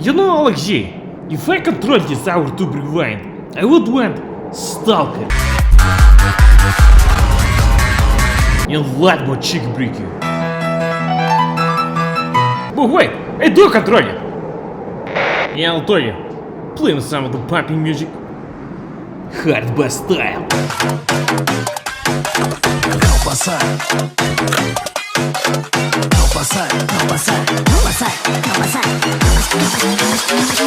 You know, Alexei, if I control this hour to rewind, I would want Stalker. And a lot more chick breaking. But wait, I do control it. Yeah, I'll tell you. Playing some of the pumping music. Hard bass style.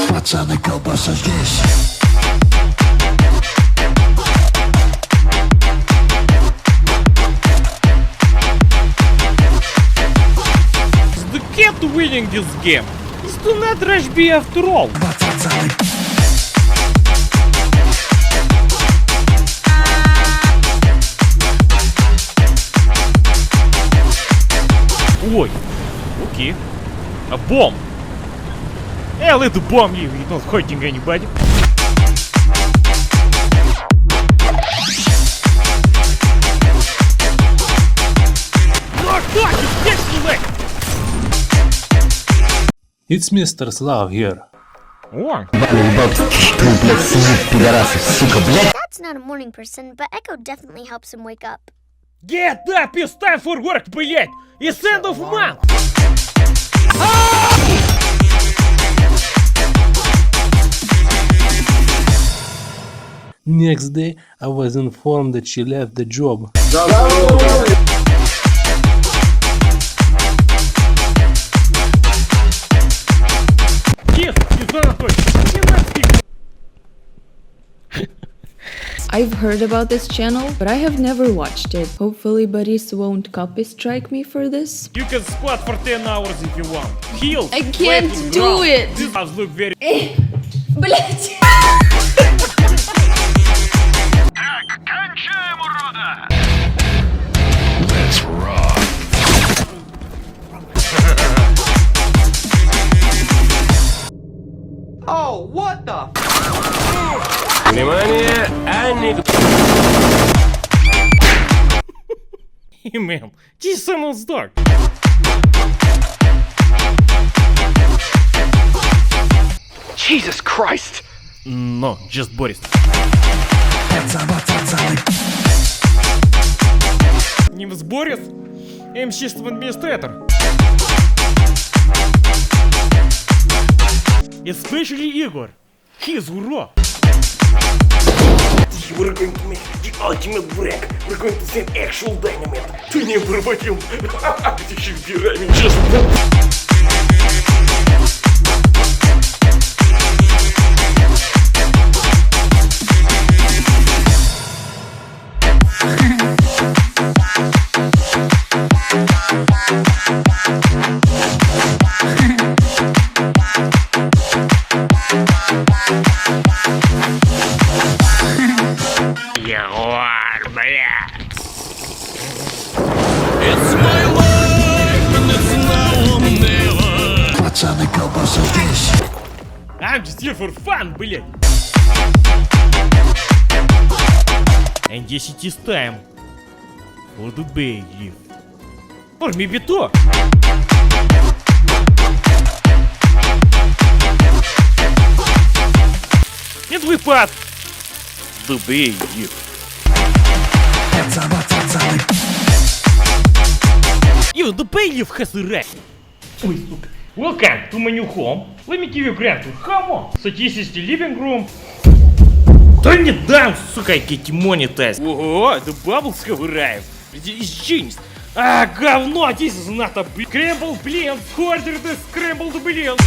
Пацаны, колбаса здесь. The key to winning this game is to not rush B after all. Ой, окей. A bomb. I'll let the bomb you, you're not hurting anybody. It's Mr. Slav here. О, Dad's not a morning person, but Echo definitely helps him wake up. get up, it's time for work, блять! It's end of month! Next day, I was informed that she left the job. Yes, it's Anatoly. I've heard about this channel, but I have never watched it. Hopefully Boris won't copy strike me for this. You can squat for 10 hours if you want. Heels. I can't flat do ground. it. This house look very... Блять! Oh, what the? Внимание, Анник! Hey man, this someone's dark. Jesus Christ! No, just Boris. Ним с Борис? М-чистый администратор. Especially Igor. He's raw. We're going to make the ultimate break. We're going to send actual dynamite. Ты не поработил. Ты еще вбирай, честно. Егор, бля. Пацаны, колбаса здесь. I'm just here for fun, блядь. And yes, it is time for the bailiff. Or maybe to. Нет выпад. The bailiff. Even the bailiff has a right. Ой, сука. Welcome to my new home. Let me give you a grand tour. Come on. So this is the living room. Да не дам, сука, эти монетайз. Ого, the bubbles have arrived. It's genius. А, говно, this is not a scrambled blend. Order the scrambled blend.